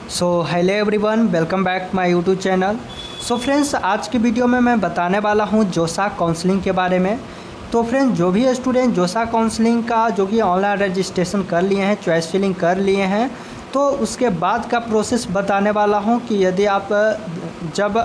So hello everyone, welcome back my YouTube channel. So friends, आज की video में मैं बताने वाला हूं जोसा काउंसलिंग के बारे में। तो फ्रेंड्स, जो भी स्टूडेंट जोसा काउंसलिंग का जो कि ऑनलाइन रजिस्ट्रेशन कर लिए हैं, चॉइस फिलिंग कर लिए हैं, तो उसके बाद का प्रोसेस बताने वाला हूं कि यदि आप जब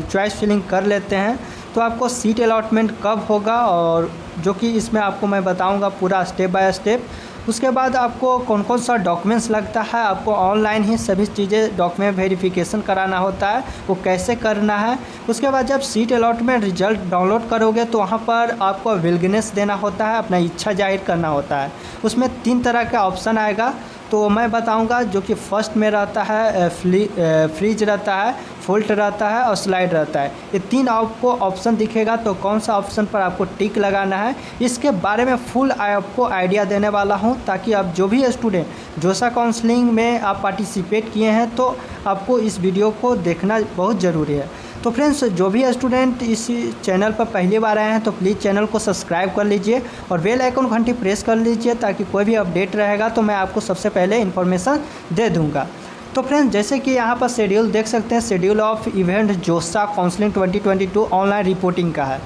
चॉइस फिलिंग कर लेते हैं तो आपको सीट अलॉटमेंट कब होगा, और जो कि इसमें आपको मैं बताऊंगा पूरा स्टेप बाय स्टेप। उसके बाद आपको कौन कौन सा डॉक्यूमेंट्स लगता है, आपको ऑनलाइन ही सभी चीज़ें डॉक्यूमेंट वेरिफिकेशन कराना होता है, वो कैसे करना है। उसके बाद जब सीट अलॉटमेंट रिजल्ट डाउनलोड करोगे तो वहाँ पर आपको विलगिनेस देना होता है, अपना इच्छा जाहिर करना होता है। उसमें 3 तरह का ऑप्शन आएगा, तो मैं बताऊंगा। जो कि फर्स्ट में रहता है फ्रीज रहता है, फोल्ट रहता है और स्लाइड रहता है। ये 3 आपको ऑप्शन दिखेगा, तो कौन सा ऑप्शन पर आपको टिक लगाना है, इसके बारे में फुल आपको आइडिया देने वाला हूं, ताकि आप जो भी स्टूडेंट जोसा काउंसलिंग में आप पार्टिसिपेट किए हैं तो आपको इस वीडियो को देखना बहुत ज़रूरी है। तो फ्रेंड्स, जो भी स्टूडेंट इस चैनल पर पहली बार आए हैं तो प्लीज़ चैनल को सब्सक्राइब कर लीजिए और बेल आइकन घंटी प्रेस कर लीजिए, ताकि कोई भी अपडेट रहेगा तो मैं आपको सबसे पहले इन्फॉर्मेशन दे दूंगा। तो फ्रेंड्स, जैसे कि यहाँ पर शेड्यूल देख सकते हैं, शेड्यूल ऑफ इवेंट जोसा काउंसलिंग 2022 ऑनलाइन रिपोर्टिंग का है।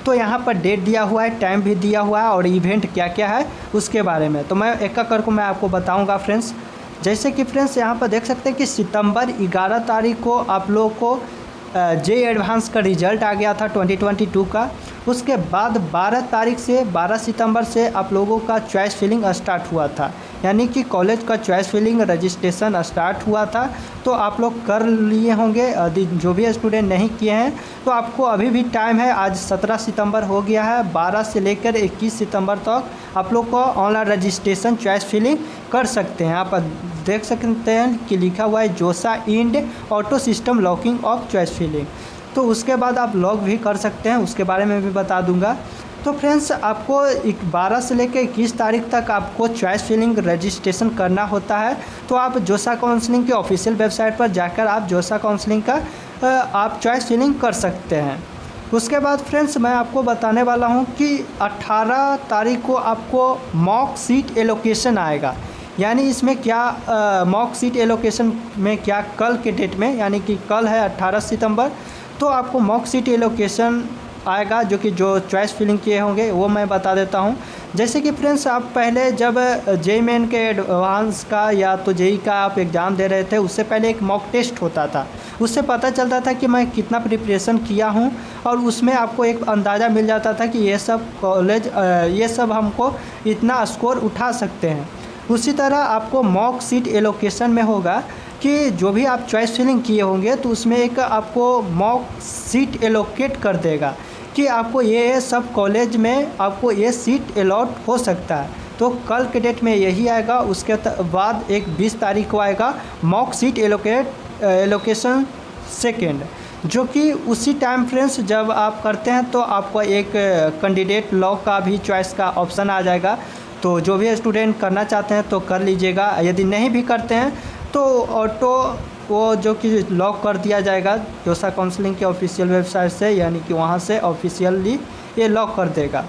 तो यहाँ पर डेट दिया हुआ है, टाइम भी दिया हुआ है और इवेंट क्या क्या है उसके बारे में तो मैं एक एक करके मैं आपको बताऊँगा फ्रेंड्स। जैसे कि फ्रेंड्स, यहाँ पर देख सकते हैं कि सितंबर 11 तारीख को आप लोगों को जे एडवांस का रिज़ल्ट आ गया था 2022 का। उसके बाद 12 सितंबर से आप लोगों का चॉइस फिलिंग स्टार्ट हुआ था, यानी कि कॉलेज का चॉइस फिलिंग रजिस्ट्रेशन स्टार्ट हुआ था। तो आप लोग कर लिए होंगे, जो भी स्टूडेंट नहीं किए हैं तो आपको अभी भी टाइम है। आज 17 सितंबर हो गया है, 12 से लेकर 21 सितंबर तक आप लोग को ऑनलाइन रजिस्ट्रेशन चॉइस फिलिंग कर सकते हैं। यहाँ पर देख सकते हैं कि लिखा हुआ है JoSAA end auto system locking of choice filling. तो उसके बाद आप लॉग भी कर सकते हैं, उसके बारे में भी बता दूंगा। तो फ्रेंड्स, आपको 12 से लेकर 21 तारीख तक आपको चॉइस फिलिंग रजिस्ट्रेशन करना होता है। तो आप जोसा काउंसलिंग के ऑफिशियल वेबसाइट पर जाकर आप जोसा काउंसलिंग का आप चॉइस फिलिंग कर सकते हैं। उसके बाद फ्रेंड्स, मैं आपको बताने वाला हूं कि 18 तारीख को आपको मॉक सीट एलोकेशन आएगा। यानी इसमें क्या मॉक सीट एलोकेशन में क्या, कल के डेट में, यानी कि कल है 18 सितंबर, तो आपको मॉक सीट एलोकेशन आएगा, जो कि जो चॉइस फिलिंग किए होंगे वो मैं बता देता हूं। जैसे कि फ्रेंड्स, आप पहले जब जेईई मेन के एडवांस का या तो जेईई का आप एग्ज़ाम दे रहे थे, उससे पहले एक मॉक टेस्ट होता था। उससे पता चलता था कि मैं कितना प्रिपरेशन किया हूं, और उसमें आपको एक अंदाज़ा मिल जाता था कि ये सब कॉलेज ये सब हमको इतना स्कोर उठा सकते हैं। उसी तरह आपको मॉक सीट एलोकेशन में होगा कि जो भी आप चॉइस फिलिंग किए होंगे तो उसमें एक आपको मॉक सीट एलोकेट कर देगा कि आपको ये सब कॉलेज में आपको ये सीट अलॉट हो सकता है। तो कल के डेट में यही आएगा। उसके बाद एक 20 तारीख को आएगा मॉक सीट एलोकेशन सेकेंड, जो कि उसी टाइम फ्रेंड्स जब आप करते हैं तो आपको एक कैंडिडेट लॉ का भी चॉइस का ऑप्शन आ जाएगा। तो जो भी स्टूडेंट करना चाहते हैं तो कर लीजिएगा, यदि नहीं भी करते हैं तो ऑटो वो जो कि लॉक कर दिया जाएगा जोसा काउंसलिंग के ऑफिशियल वेबसाइट से, यानी कि वहाँ से ऑफिशियली ये लॉक कर देगा।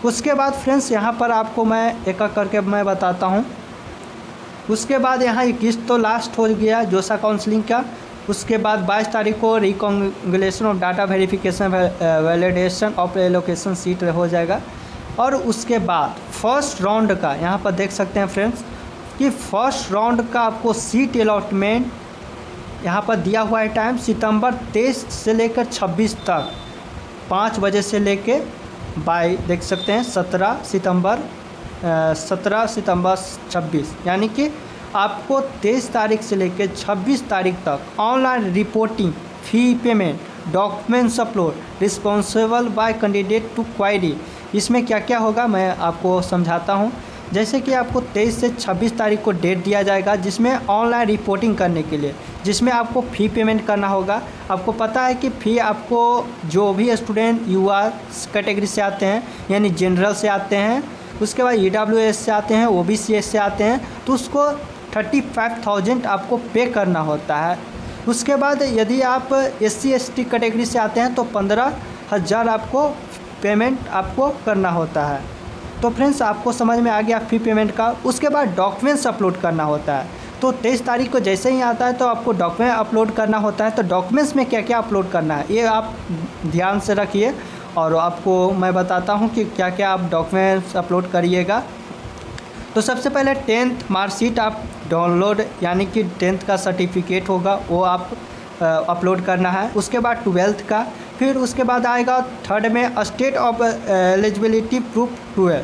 उसके बाद फ्रेंड्स, यहाँ पर आपको मैं एक एक करके मैं बताता हूँ। उसके बाद यहाँ 21 तो लास्ट हो गया जोसा काउंसलिंग का। उसके बाद 22 तारीख को reconciliation of data verification validation of allocation seat हो जाएगा। और उसके बाद फर्स्ट राउंड का यहाँ पर देख सकते हैं फ्रेंड्स कि फर्स्ट राउंड का आपको सीट अलॉटमेंट यहाँ पर दिया हुआ है टाइम, सितंबर 23 से लेकर 26 तक 5 बजे से लेके देख सकते हैं 17 सितंबर 26, यानी कि आपको 23 तारीख से लेकर 26 तारीख तक online reporting, fee payment, documents upload, responsible by candidate to query. इसमें क्या क्या होगा मैं आपको समझाता हूँ। जैसे कि आपको 23 से 26 तारीख को डेट दिया जाएगा, जिसमें ऑनलाइन रिपोर्टिंग करने के लिए, जिसमें आपको फ़ी पेमेंट करना होगा। आपको पता है कि फ़ी आपको जो भी स्टूडेंट यूआर कैटेगरी से आते हैं, यानी जनरल से आते हैं, उसके बाद ईडब्ल्यूएस से आते हैं, ओबीसी से आते हैं, तो उसको 35,000 आपको पे करना होता है। उसके बाद यदि आप एससी एसटी कैटेगरी से आते हैं तो 15,000 आपको पेमेंट आपको करना होता है। तो फ्रेंड्स, आपको समझ में आ गया फ़ी पेमेंट का। उसके बाद डॉक्यूमेंट्स अपलोड करना होता है। तो 23 तारीख को जैसे ही आता है तो आपको डॉक्यूमेंट अपलोड करना होता है। तो डॉक्यूमेंट्स में क्या क्या अपलोड करना है ये आप ध्यान से रखिए, और आपको मैं बताता हूँ कि क्या क्या आप डॉक्यूमेंट्स अपलोड करिएगा। तो सबसे पहले 10th मार्कशीट आप डाउनलोड, यानी कि 10th का सर्टिफिकेट होगा वो आप अपलोड करना है। उसके बाद 12th का, फिर उसके बाद आएगा 3rd में स्टेट ऑफ एलिजिबिलिटी प्रूफ 12।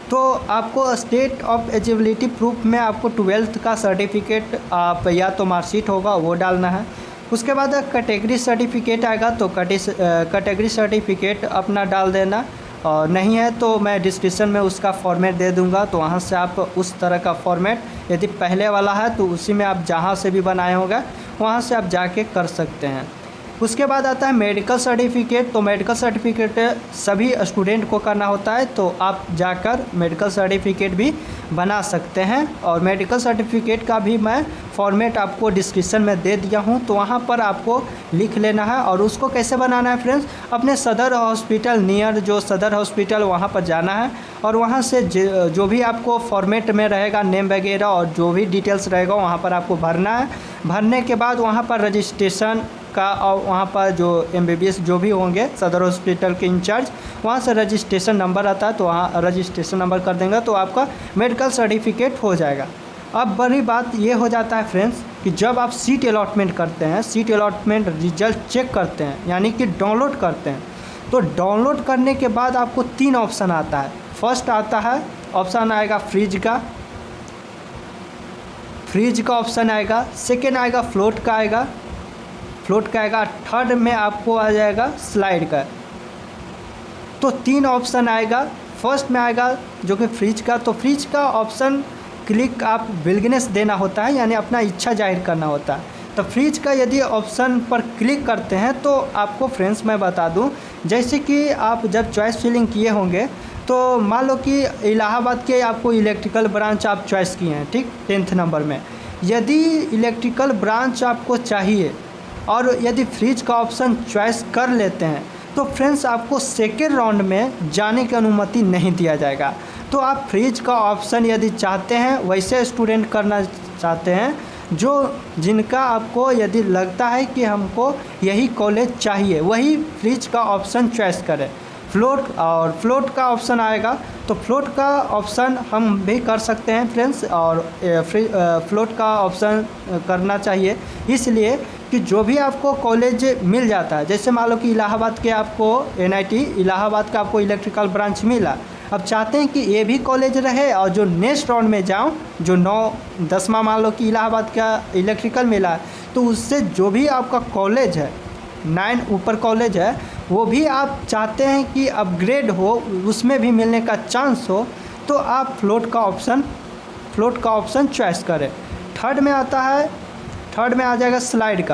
तो आपको स्टेट ऑफ एलिजिबिलिटी प्रूफ में आपको 12th का सर्टिफिकेट आप या तो मार्कशीट होगा वो डालना है। उसके बाद कैटेगरी सर्टिफिकेट आएगा तो कैटेगरी सर्टिफिकेट अपना डाल देना, और नहीं है तो मैं डिस्क्रिप्शन में उसका फॉर्मेट दे दूंगा, तो वहाँ से आप उस तरह का फॉर्मेट यदि पहले वाला है तो उसी में आप जहाँ से भी बनाए होगा वहाँ से आप जाके कर सकते हैं। उसके बाद आता है मेडिकल सर्टिफिकेट। तो मेडिकल सर्टिफिकेट सभी स्टूडेंट को करना होता है, तो आप जाकर मेडिकल सर्टिफिकेट भी बना सकते हैं, और मेडिकल सर्टिफिकेट का भी मैं फॉर्मेट आपको डिस्क्रिप्शन में दे दिया हूं, तो वहां पर आपको लिख लेना है। और उसको कैसे बनाना है फ्रेंड्स, अपने सदर हॉस्पिटल नियर जो सदर हॉस्पिटल वहां पर जाना है, और वहां से जो भी आपको फॉर्मेट में रहेगा नेम वगैरह और जो भी डिटेल्स रहेगा वहां पर आपको भरना है। भरने के बाद वहां पर रजिस्ट्रेशन का, और वहाँ पर जो MBBS जो भी होंगे सदर हॉस्पिटल के इंचार्ज, वहाँ से रजिस्ट्रेशन नंबर आता है, तो वहाँ रजिस्ट्रेशन नंबर कर देंगे तो आपका मेडिकल सर्टिफिकेट हो जाएगा। अब बड़ी बात ये हो जाता है फ्रेंड्स कि जब आप सीट अलॉटमेंट करते हैं, सीट अलॉटमेंट रिजल्ट चेक करते हैं, यानी कि डाउनलोड करते हैं, तो डाउनलोड करने के बाद आपको 3 ऑप्शन आता है। फर्स्ट आता है ऑप्शन आएगा फ्रीज का ऑप्शन आएगा, सेकेंड आएगा फ्लोट का आएगा, थर्ड में आपको आ जाएगा स्लाइड का। तो 3 ऑप्शन आएगा। फर्स्ट में आएगा जो कि फ्रीज का, तो फ्रीज का ऑप्शन क्लिक आप विलगिनेस देना होता है, यानी अपना इच्छा जाहिर करना होता है। तो फ्रीज का यदि ऑप्शन पर क्लिक करते हैं तो आपको फ्रेंड्स मैं बता दूं, जैसे कि आप जब चॉइस फिलिंग किए होंगे तो मान लो कि इलाहाबाद के आपको इलेक्ट्रिकल ब्रांच आप चॉइस किए हैं, ठीक, 10th नंबर में। यदि इलेक्ट्रिकल ब्रांच आपको चाहिए और यदि फ्रीज का ऑप्शन चॉइस कर लेते हैं तो फ्रेंड्स आपको सेकेंड राउंड में जाने की अनुमति नहीं दिया जाएगा। तो आप फ्रीज का ऑप्शन यदि चाहते हैं, वैसे स्टूडेंट करना चाहते हैं जो जिनका आपको यदि लगता है कि हमको यही कॉलेज चाहिए, वही फ्रीज का ऑप्शन चॉइस करें। फ्लोट का ऑप्शन आएगा तो फ्लोट का ऑप्शन हम भी कर सकते हैं फ्रेंड्स, और फ्लोट का ऑप्शन करना चाहिए इसलिए कि जो भी आपको कॉलेज मिल जाता है, जैसे मान लो कि इलाहाबाद के आपको NIT इलाहाबाद का आपको इलेक्ट्रिकल ब्रांच मिला, अब चाहते हैं कि ये भी कॉलेज रहे और जो नेक्स्ट राउंड में जाऊं, जो 9-10वां मान लो कि इलाहाबाद का इलेक्ट्रिकल मिला, तो उससे जो भी आपका कॉलेज है 9 ऊपर कॉलेज है वो भी आप चाहते हैं कि अपग्रेड हो, उसमें भी मिलने का चांस हो, तो आप फ्लोट का ऑप्शन चॉइस करें। थर्ड में आ जाएगा स्लाइड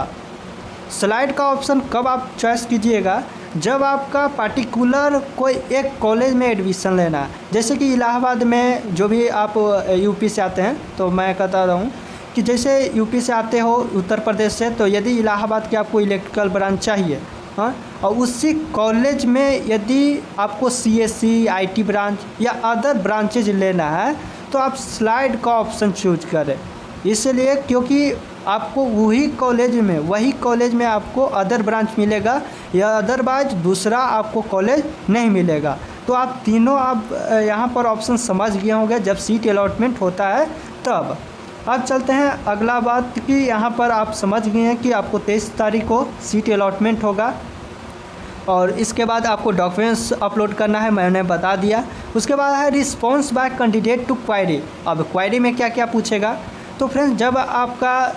का ऑप्शन। कब आप चॉइस कीजिएगा, जब आपका पार्टिकुलर कोई एक कॉलेज में एडमिशन लेना है, जैसे कि इलाहाबाद में जो भी आप यूपी से आते हैं, तो मैं कहता रहा हूँ कि जैसे यूपी से आते हो उत्तर प्रदेश से, तो यदि इलाहाबाद के आपको इलेक्ट्रिकल ब्रांच चाहिए, हाँ, और उसी कॉलेज में यदि आपको CSE IT ब्रांच या अदर ब्रांचेज लेना है तो आप स्लाइड का ऑप्शन चूज करें, इसलिए क्योंकि आपको वही कॉलेज में आपको अदर ब्रांच मिलेगा या अदरवाइज दूसरा आपको कॉलेज नहीं मिलेगा। तो आप तीनों आप यहाँ पर ऑप्शन समझ गए होंगे जब सीट अलॉटमेंट होता है तब। अब चलते हैं अगला बात कि यहाँ पर आप समझ गए हैं कि आपको 23 तारीख को सीट अलॉटमेंट होगा, और इसके बाद आपको डॉक्यूमेंट्स अपलोड करना है, मैंने बता दिया। उसके बाद है response by candidate to query. अब क्वेरी में क्या क्या पूछेगा, तो फ्रेंड्स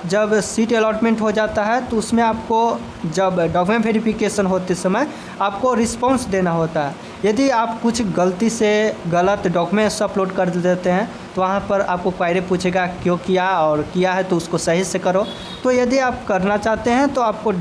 जब सीट अलॉटमेंट हो जाता है तो उसमें आपको जब डॉक्यूमेंट वेरिफिकेशन होते समय आपको रिस्पॉन्स देना होता है। यदि आप कुछ गलती से गलत डॉक्यूमेंट्स अपलोड कर देते हैं तो वहाँ पर आपको क्वेरी पूछेगा क्यों किया, और किया है तो उसको सही से करो। तो यदि आप करना चाहते हैं तो आपको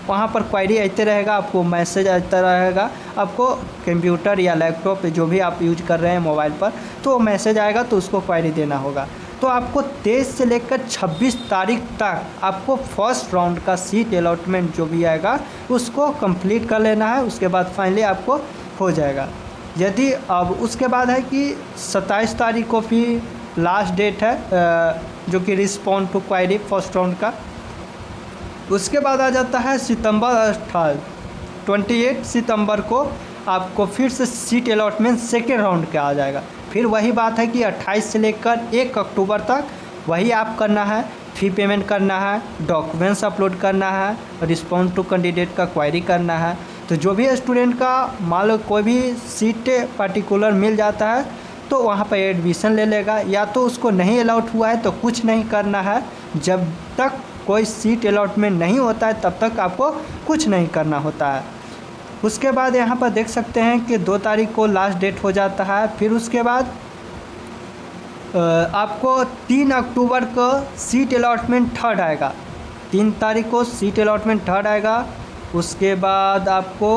वहाँ पर क्वेरी आते रहेगा, आपको मैसेज आता रहेगा, आपको कंप्यूटर या लैपटॉप जो भी आप यूज कर रहे हैं मोबाइल पर, तो मैसेज आएगा तो उसको क्वेरी देना होगा। तो आपको 23 से लेकर 26 तारीख तक आपको फर्स्ट राउंड का सीट अलॉटमेंट जो भी आएगा उसको कंप्लीट कर लेना है, उसके बाद फाइनली आपको हो जाएगा। यदि अब उसके बाद है कि 27 तारीख को फिर लास्ट डेट है जो कि respond to query first round का। उसके बाद आ जाता है सितंबर 28 सितंबर को आपको फिर से सीट अलॉटमेंट सेकेंड राउंड का आ जाएगा। फिर वही बात है कि 28 से लेकर 1 अक्टूबर तक वही आप करना है, फ़ी पेमेंट करना है, डॉक्यूमेंट्स अपलोड करना है, रिस्पॉन्स टू कैंडिडेट का क्वायरी करना है। तो जो भी स्टूडेंट का मान लो कोई भी सीट पर्टिकुलर मिल जाता है तो वहाँ पर एडमिशन ले लेगा, या तो उसको नहीं अलाउट हुआ है तो कुछ नहीं करना है। जब तक कोई सीट अलॉटमेंट नहीं होता है तब तक आपको कुछ नहीं करना होता है। उसके बाद यहाँ पर देख सकते हैं कि 2 तारीख को लास्ट डेट हो जाता है। फिर उसके बाद आपको 3 अक्टूबर को सीट अलॉटमेंट थर्ड आएगा। 3 तारीख को सीट अलॉटमेंट थर्ड आएगा। उसके बाद आपको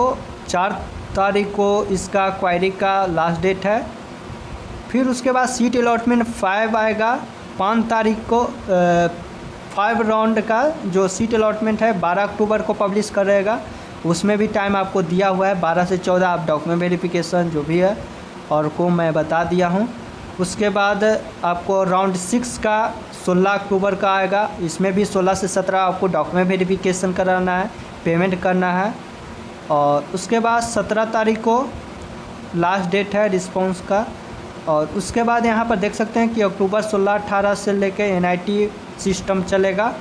4 तारीख को इसका क्वायरी का लास्ट डेट है। फिर उसके बाद सीट अलॉटमेंट 5 आएगा। 5 तारीख को 5 राउंड का जो सीट अलॉटमेंट है 12 अक्टूबर को पब्लिश करेगा। उसमें भी टाइम आपको दिया हुआ है 12 से 14। आप डॉक्यूमेंट वेरिफिकेशन जो भी है और को मैं बता दिया हूँ। उसके बाद आपको राउंड 6 का 16 अक्टूबर का आएगा। इसमें भी 16 से 17 आपको डॉक्यूमेंट वेरिफिकेशन कराना है, पेमेंट करना है। और उसके बाद 17 तारीख को लास्ट डेट है रिस्पॉन्स का। और उसके बाद यहाँ पर देख सकते हैं कि अक्टूबर 16-18 से लेकर NIT सिस्टम चलेगा,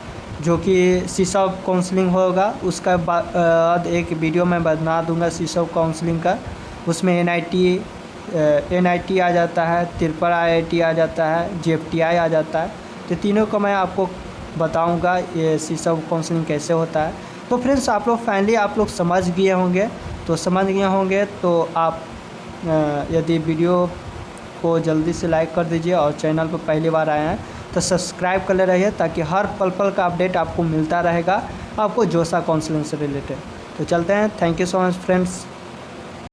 जो कि सीसॉप काउंसलिंग होगा। उसका बाद एक वीडियो मैं बना दूंगा सीसॉप काउंसलिंग का। उसमें NIT आ जाता है, त्रिपुरा IIT आ जाता है, JFTI आ जाता है। तो तीनों को मैं आपको बताऊंगा ये सीसॉप काउंसलिंग कैसे होता है। तो फ्रेंड्स आप लोग फाइनली आप लोग समझ गए होंगे तो आप यदि वीडियो को जल्दी से लाइक कर दीजिए और चैनल पर पहली बार आए हैं तो सब्सक्राइब कर ले रहिए, ताकि हर पल का अपडेट आपको मिलता रहेगा आपको जोसा काउंसलिंग से रिलेटेड। तो चलते हैं। Thank you so much friends.